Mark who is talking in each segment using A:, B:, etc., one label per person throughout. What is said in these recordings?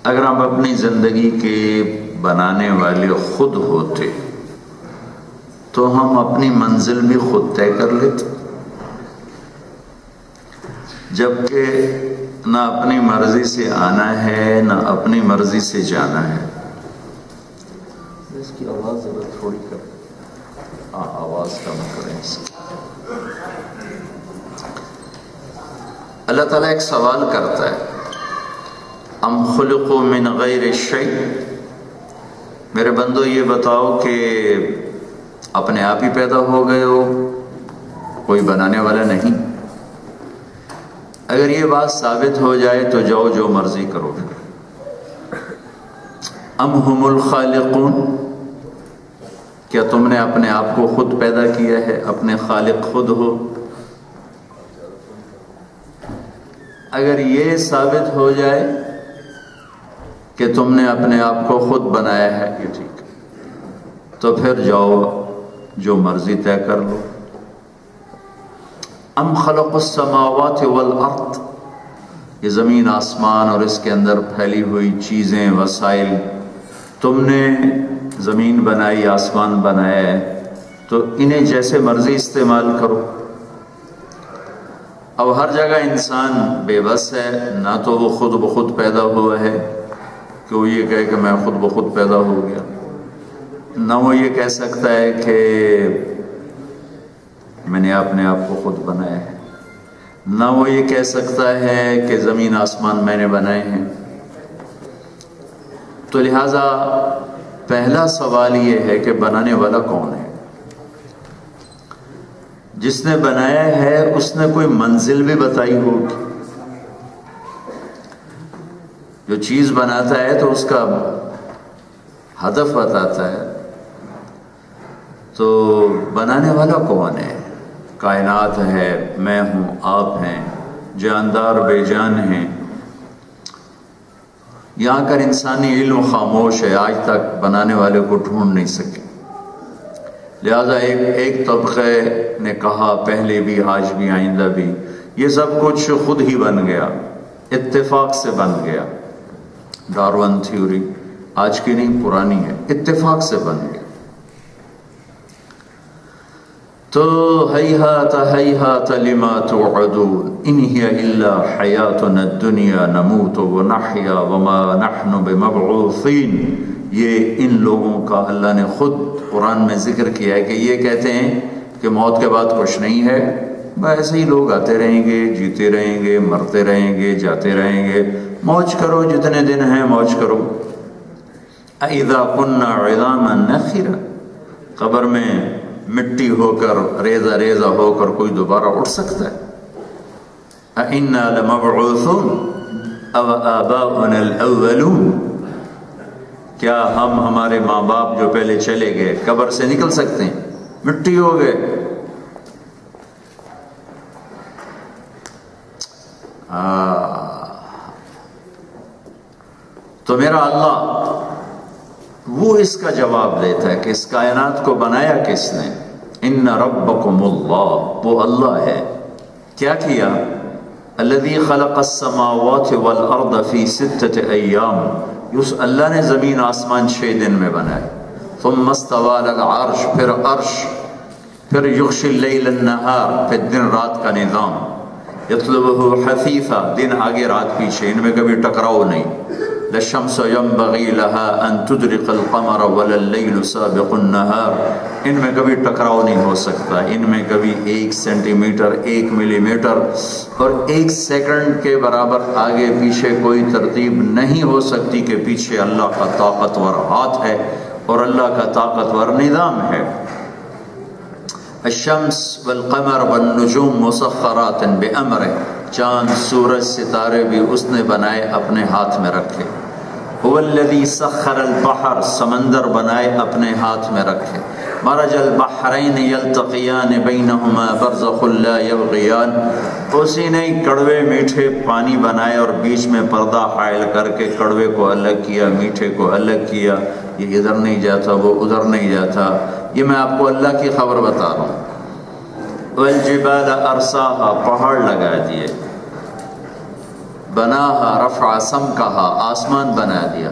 A: اگر ہم اپنی زندگی کے بنانے والے خود ہوتے تو ہم اپنی منزل بھی خود طے کر لیتے، جبکہ نہ اپنی مرضی سے آنا ہے نہ اپنی مرضی سے جانا ہے۔ اس کی آواز ذرا تھوڑی کر، آواز کم کریں اس کی۔ اللہ تعالیٰ ایک سوال کرتا ہے، ام خلقوا من غیر شیء، میرے بندو یہ بتاؤ کہ اپنے آپ ہی پیدا ہو گئے ہو، کوئی بنانے والا نہیں؟ اگر یہ بات ثابت ہو جائے تو جاؤ جو مرضی کرو۔ ام ہم الخالقون، کیا تم نے اپنے آپ کو خود پیدا کیا ہے، اپنے خالق خود ہو؟ اگر یہ ثابت ہو جائے کہ تم نے اپنے آپ کو خود بنایا ہے، یہ ٹھیک ہے، تو پھر جاؤ جو مرضی طے کر لو۔ ام خلق السماوات والارض، یہ زمین آسمان اور اس کے اندر پھیلی ہوئی چیزیں، وسائل، تم نے زمین بنائی، آسمان بنایا ہے، تو انہیں جیسے مرضی استعمال کرو۔ اب ہر جگہ انسان بے بس ہے، نہ تو وہ خود بخود پیدا ہوا ہے کہ وہ یہ کہے کہ میں خود بخود پیدا ہو گیا، نہ وہ یہ کہہ سکتا ہے کہ میں نے اپنے آپ کو خود بنایا ہے، نہ وہ یہ کہہ سکتا ہے کہ زمین آسمان میں نے بنائے ہیں۔ تو لہٰذا پہلا سوال یہ ہے کہ بنانے والا کون ہے؟ جس نے بنایا ہے اس نے کوئی منزل بھی بتائی ہوگی۔ جو چیز بناتا ہے تو اس کا ہدف بتاتا ہے، تو بنانے والا کون ہے؟ کائنات ہے، میں ہوں، آپ ہیں، جاندار بے جان ہیں۔ یہاں کر انسانی علم خاموش ہے، آج تک بنانے والے کو ڈھونڈ نہیں سکے۔ لہذا ایک طبقے نے کہا، پہلے بھی، آج بھی، آئندہ بھی، یہ سب کچھ خود ہی بن گیا، اتفاق سے بن گیا۔ ڈارون تھیوری آج کی نہیں، پرانی ہے، اتفاق سے بن گیا۔ تو ہیہات ہیہات لما توعدون ان ہی الا حیاتنا الدنیا نموت ونحیا وما نحن بمبعوثین۔ یہ ان لوگوں کا اللہ نے خود قرآن میں ذکر کیا ہے کہ یہ کہتے ہیں کہ موت کے بعد کچھ نہیں ہے، ایسے ہی لوگ آتے رہیں گے، جیتے رہیں گے، مرتے رہیں گے، جاتے رہیں گے، موج کرو، جتنے دن ہیں موج کرو۔ اذا كنا عظاما نخرا، قبر میں مٹی ہو کر، ریزہ ریزہ ہو کر کوئی دوبارہ اٹھ سکتا ہے؟ اِنَّا لَمَبْعُوثُونَ أَوْ آبَاؤُنَا الْأَوَّلُونَ، کیا ہم، ہمارے ماں باپ جو پہلے چلے گئے، قبر سے نکل سکتے ہیں؟ مٹی ہو گئے۔ تو میرا اللہ وہ اس کا جواب دیتا ہے کہ اس کائنات کو بنایا کس نے؟ ان ربکم اللہ، وہ اللہ ہے۔ کیا کیا؟ الذی خلق السماوات والارض فی 6 ایام، اس اللہ نے زمین آسمان 6 دن میں بنائے۔ ثم استوى علی العرش، پھر عرش، پھر یغشی اللیل النہار، پھر دن رات کا نظام، یطلبہ حثیثا، دن آگے رات پیچھے، ان میں کبھی ٹکراؤ نہیں۔ للشمس ينبغي لها ان تدرك القمر ولا الليل سابق النهار، ان میں کبھی ٹکراؤ نہیں ہو سکتا، ان میں کبھی 1 سینٹی میٹر، 1 ملی میٹر اور 1 سیکنڈ کے برابر آگے پیچھے کوئی ترتیب نہیں ہو سکتی کہ پیچھے اللہ کا طاقتور ہاتھ ہے اور اللہ کا طاقتور نظام ہے۔ الشمس والقمر والنجوم مسخرات بأمرہ، چاند، سورج، ستارے بھی اس نے بنائے، اپنے ہاتھ میں رکھے۔ هو الذی سخر البحر، سمندر بنائے، اپنے ہاتھ میں رکھے۔ مرج البحرین یلتقیان بینہما برزخ لا یبغیان، اسی نے کڑوے میٹھے پانی بنائے اور بیچ میں پردہ حائل کر کے کڑوے کو الگ کیا، میٹھے کو الگ کیا، یہ ادھر نہیں جاتا، وہ ادھر نہیں جاتا۔ یہ میں آپ کو اللہ کی خبر بتا رہا ہوں۔ والجبال ارساها، پہاڑ لگا دیے۔ بناها رفع سمكها آسمان بنا دیا،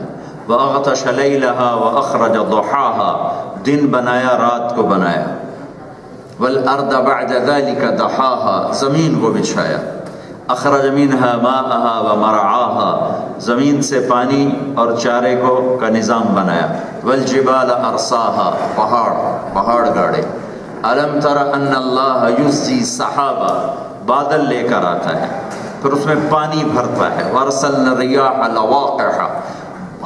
A: وأغطش ليلها وأخرج ضحاها دن بنایا رات کو بنایا، والأرض بعد ذلك دحاها زمین کو بچھایا، اخرج منها ماءها ومرعاها زمین سے پانی اور چارے کا نظام بنایا، والجبال ارساها پہاڑ گاڑے، الم تر ان اللہ یزجی سحابا بادل لے کر آتا ہے پھر اس میں پانی بھرتا ہے، وارسلنا الرياح لواقح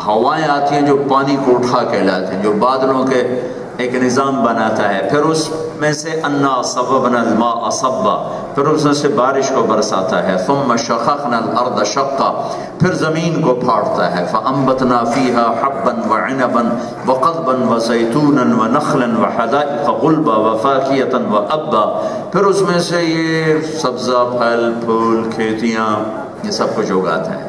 A: ہوائیں آتی ہیں جو پانی کو اٹھا کے لاتے ہیں، جو بادلوں کے ایک نظام بناتا ہے، پھر اس میں سے انا صببنا الماء صبا پھر اس میں سے بارش کو برساتا ہے، ثم شققنا الارض شقا پھر زمین کو پھاڑتا ہے، فانبتنا فيها حبا وعنبا وقضبا وزيتونا ونخلا وحدائق غلبا وفاكهة وابا پھر اس میں سے یہ سبزہ پھل پھول کھیتیاں یہ سب کچھ اگاتا ہے۔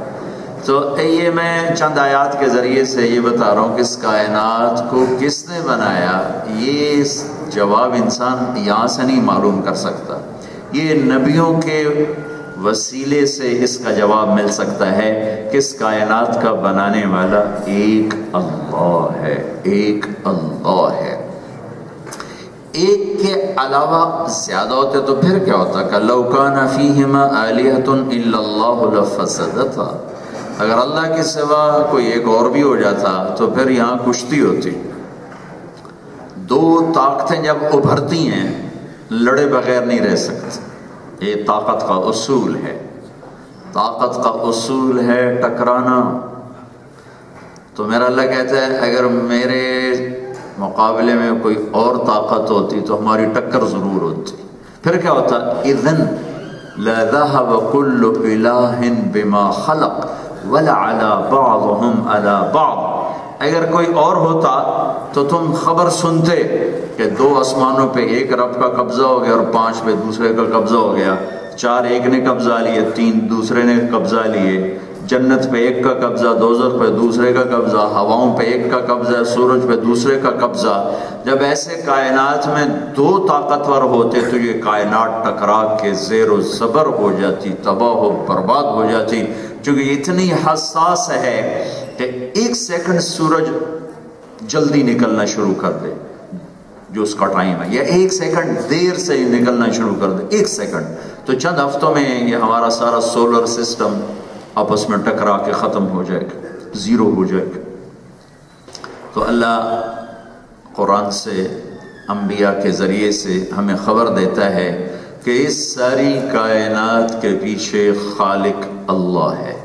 A: تو یہ میں چند آیات کے ذریعے سے یہ بتا رہا ہوں کہ اس کائنات کو کس نے بنایا، یہ جواب انسان یہاں سے نہیں معلوم کر سکتا، یہ نبیوں کے وسیلے سے اس کا جواب مل سکتا ہے کہ اس کائنات کا بنانے والا ایک اللہ ہے، ایک اللہ ہے۔ ایک کے علاوہ زیادہ ہوتے تو پھر کیا ہوتا کہ لو کان فیہما آلہۃ الا اللہ لفسدتا، اگر اللہ کے سوا کوئی ایک اور بھی ہو جاتا تو پھر یہاں کشتی ہوتی۔ دو طاقتیں جب ابھرتی ہیں لڑے بغیر نہیں رہ سکتی، یہ طاقت کا اصول ہے، طاقت کا اصول ہے ٹکرانا۔ تو میرا اللہ کہتا ہے اگر میرے مقابلے میں کوئی اور طاقت ہوتی تو ہماری ٹکر ضرور ہوتی، پھر کیا ہوتا اذن لذهب كل الہ بما خلق ولعلى بعضهم على بعض، اگر کوئی اور ہوتا تو تم خبر سنتے کہ دو آسمانوں پہ ایک رب کا قبضہ ہو گیا اور 5 پہ دوسرے کا قبضہ ہو گیا، 4 ایک نے قبضہ لیے، 3 دوسرے نے قبضہ لیے، جنت پہ ایک کا قبضہ، دوزخ پہ دوسرے کا قبضہ، ہواؤں پہ ایک کا قبضہ، سورج پہ دوسرے کا قبضہ۔ جب ایسے کائنات میں 2 طاقتور ہوتے تو یہ کائنات ٹکرا کے زیر و زبر ہو جاتی، تباہ و برباد ہو جاتی، چونکہ اتنی حساس ہے کہ 1 سیکنڈ سورج جلدی نکلنا شروع کر دے جو اس کا ٹائم ہے، یا 1 سیکنڈ دیر سے نکلنا شروع کر دے، 1 سیکنڈ، تو چند ہفتوں میں یہ ہمارا سارا سولر سسٹم آپس میں ٹکرا کے ختم ہو جائے گا، زیرو ہو جائے گا۔ تو اللہ قرآن سے انبیاء کے ذریعے سے ہمیں خبر دیتا ہے کہ اس ساری کائنات کے پیچھے خالق اللہ ہے۔